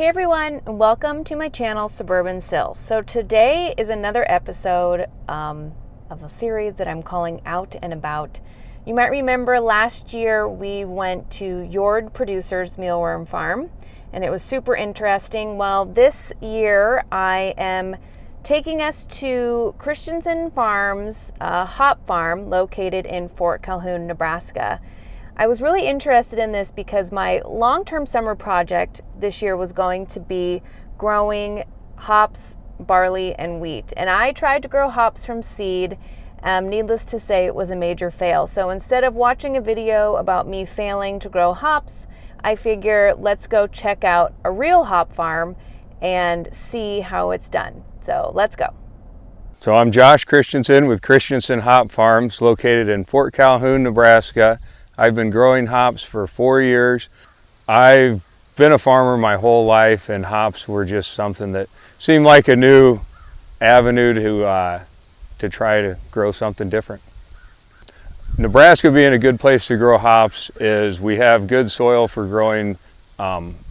Hey everyone, and welcome to my channel, Suburban Sills. So today is another episode of a series that I'm calling Out and About. You might remember last year we went to Yord Producers Mealworm Farm, and it was super interesting. Well, this year I am taking us to Christensen Farm's hop farm located in Fort Calhoun, Nebraska. I was really interested in this because my long-term summer project this year was going to be growing hops, barley, and wheat. And I tried to grow hops from seed. Needless to say, it was a major fail. So instead of watching a video about me failing to grow hops, I figure let's go check out a real hop farm and see how it's done. So let's go. So I'm Josh Christensen with Christensen Hops Farm, located in Fort Calhoun, Nebraska. I've been growing hops for 4 years. I've been a farmer my whole life, and hops were just something that seemed like a new avenue to try to grow something different. Nebraska being a good place to grow hops is we have good soil for growing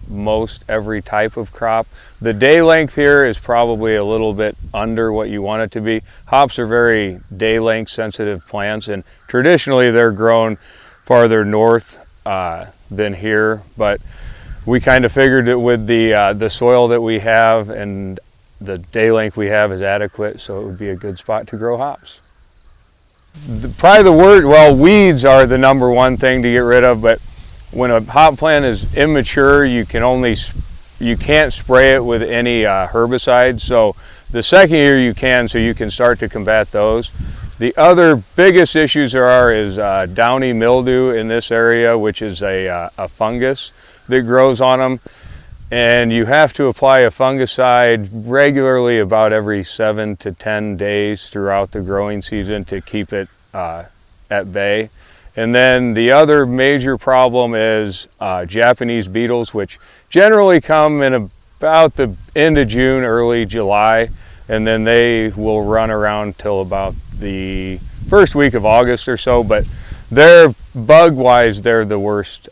most every type of crop. The day length here is probably a little bit under what you want it to be. Hops are very day length sensitive plants, and traditionally they're grown farther north than here, but we kind of figured that with the soil that we have and the day length we have is adequate, so it would be a good spot to grow hops. Weeds are the number one thing to get rid of, but when a hop plant is immature, you can't spray it with any herbicides. So the second year you can, so you can start to combat those. The other biggest issues there are is downy mildew in this area, which is a fungus that grows on them. And you have to apply a fungicide regularly about every 7 to 10 days throughout the growing season to keep it at bay. And then the other major problem is Japanese beetles, which generally come in about the end of June, early July, and then they will run around till about the first week of August or so, but they're bug-wise, they're the worst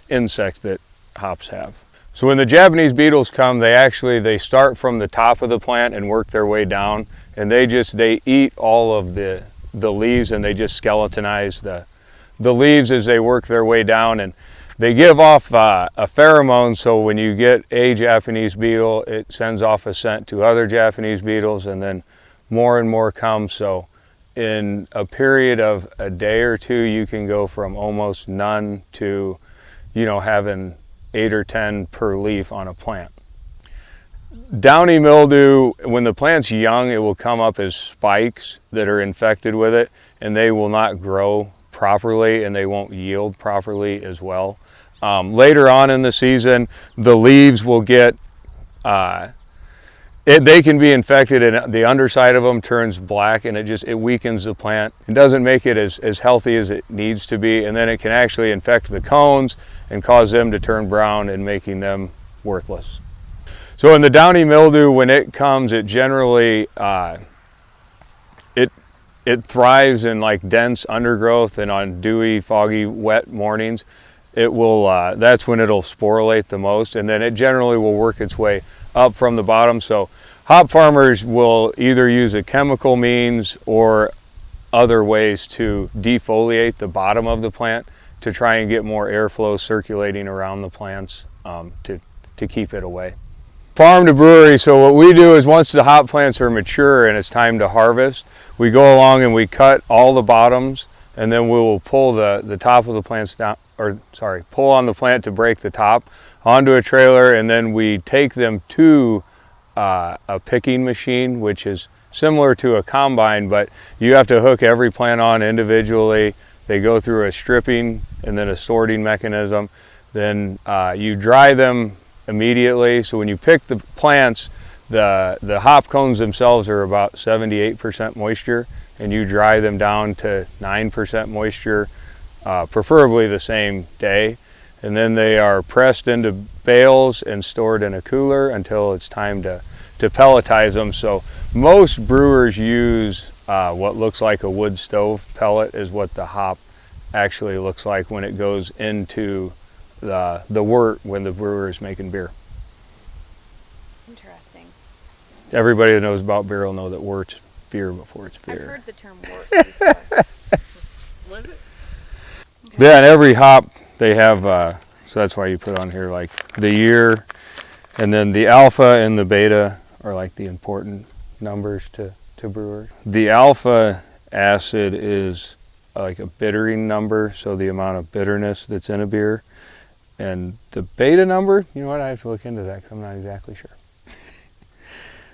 insect that hops have. So when the Japanese beetles come, they start from the top of the plant and work their way down, and they eat all of the leaves, and they just skeletonize the leaves as they work their way down, and they give off a pheromone, so when you get a Japanese beetle, it sends off a scent to other Japanese beetles, and then more and more come. So in a period of a day or two, you can go from almost none to, having 8 or 10 per leaf on a plant. Downy mildew, when the plant's young, it will come up as spikes that are infected with it, and they will not grow properly, and they won't yield properly as well. Later on in the season, the leaves will get, they can be infected, and the underside of them turns black, and it weakens the plant. It doesn't make it as healthy as it needs to be, and then it can actually infect the cones and cause them to turn brown and making them worthless. So in the downy mildew, when it comes, it generally, it thrives in like dense undergrowth, and on dewy, foggy, wet mornings, that's when it'll sporulate the most, and then it generally will work its way up from the bottom. So hop farmers will either use a chemical means or other ways to defoliate the bottom of the plant to try and get more airflow circulating around the plants to keep it away. Farm to brewery, so what we do is once the hop plants are mature and it's time to harvest, we go along and we cut all the bottoms, and then we will pull the top of the plants down, pull on the plant to break the top onto a trailer, and then we take them to a picking machine, which is similar to a combine, but you have to hook every plant on individually. They go through a stripping and then a sorting mechanism. Then you dry them immediately. So when you pick the plants, the hop cones themselves are about 78% moisture, and you dry them down to 9% moisture, preferably the same day. And then they are pressed into bales and stored in a cooler until it's time to pelletize them. So most brewers use what looks like a wood stove pellet is what the hop actually looks like when it goes into the wort when the brewer is making beer. Interesting. Everybody that knows about beer will know that wort's beer before it's beer. I've heard the term wort before. What is it? Okay. Yeah, and every hop they have, so that's why you put on here like the year, and then the alpha and the beta are like the important numbers to brewers. The alpha acid is like a bittering number, so the amount of bitterness that's in a beer. And the beta number, you know what, I have to look into that because I'm not exactly sure.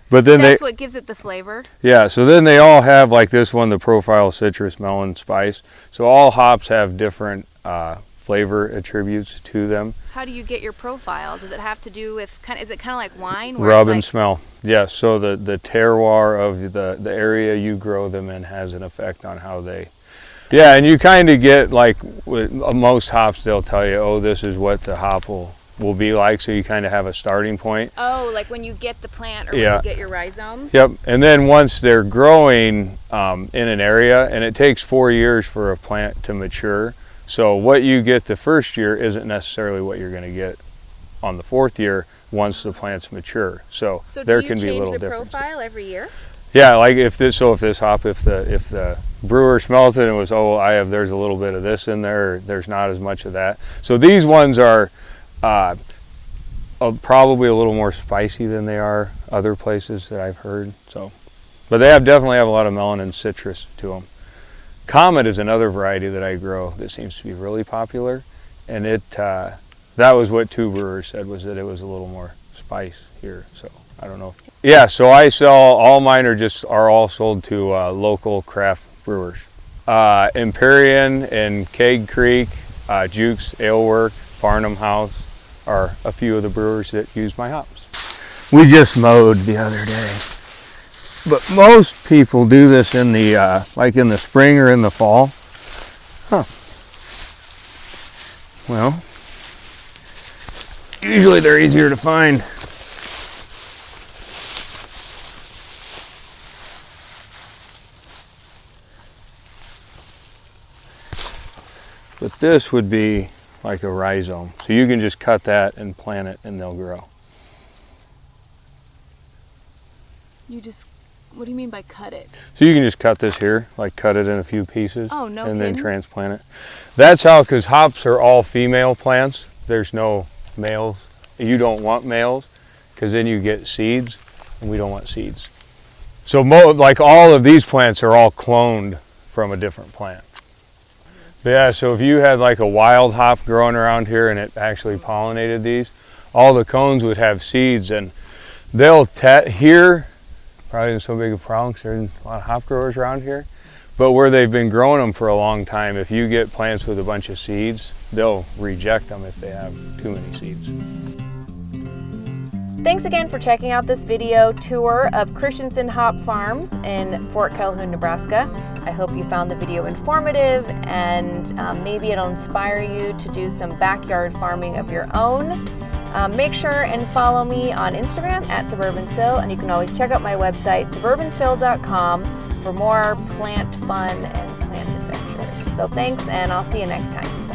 But then That's what gives it the flavor? Yeah, so then they all have, like this one, the profile citrus, melon, spice. So all hops have different flavor attributes to them. How do you get your profile? Does it have to do with, is it kind of like wine? Rub and smell. Yes, so the terroir of the area you grow them in has an effect on how they... Yeah, and you kind of get, like, with most hops, they'll tell you, oh, this is what the hop will be like, so you kind of have a starting point. Oh, like when you get the plant or when you get your rhizomes? Yep, and then once they're growing in an area, and it takes 4 years for a plant to mature, so what you get the first year isn't necessarily what you're going to get on the 4th year once the plant's mature. So there can be a little difference. So do you change the profile every year? Yeah, like if this hop, if the brewer smelled it and it was, oh, there's a little bit of this in there, or there's not as much of that. So these ones are probably a little more spicy than they are other places that I've heard. So, but they definitely have a lot of melon and citrus to them. Comet is another variety that I grow that seems to be really popular, and that was what 2 brewers said, was that it was a little more spice here. So I don't know. Yeah, so I sell, all mine are all sold to local craft brewers. Empyrean and Keg Creek, Jukes Alework, Farnham House are a few of the brewers that use my hops. We just mowed the other day, but most people do this in the like in the spring or in the fall. Huh. Well, usually they're easier to find. But this would be like a rhizome. So you can just cut that and plant it and they'll grow. What do you mean by cut it? So you can just cut this here, like cut it in a few pieces. Oh, no and kidding. Then transplant it. That's how, because hops are all female plants. There's no males. You don't want males because then you get seeds, and we don't want seeds. So like all of these plants are all cloned from a different plant. Yeah, so if you had like a wild hop growing around here and it actually pollinated these, all the cones would have seeds, and they'll here, probably isn't so big a problem because there's a lot of hop growers around here, but where they've been growing them for a long time, if you get plants with a bunch of seeds, they'll reject them if they have too many seeds. Thanks again for checking out this video tour of Christensen Hops Farms in Fort Calhoun, Nebraska. I hope you found the video informative, and maybe it'll inspire you to do some backyard farming of your own. Make sure and follow me on Instagram at SuburbanSill, and you can always check out my website, suburbansill.com, for more plant fun and plant adventures. So thanks, and I'll see you next time.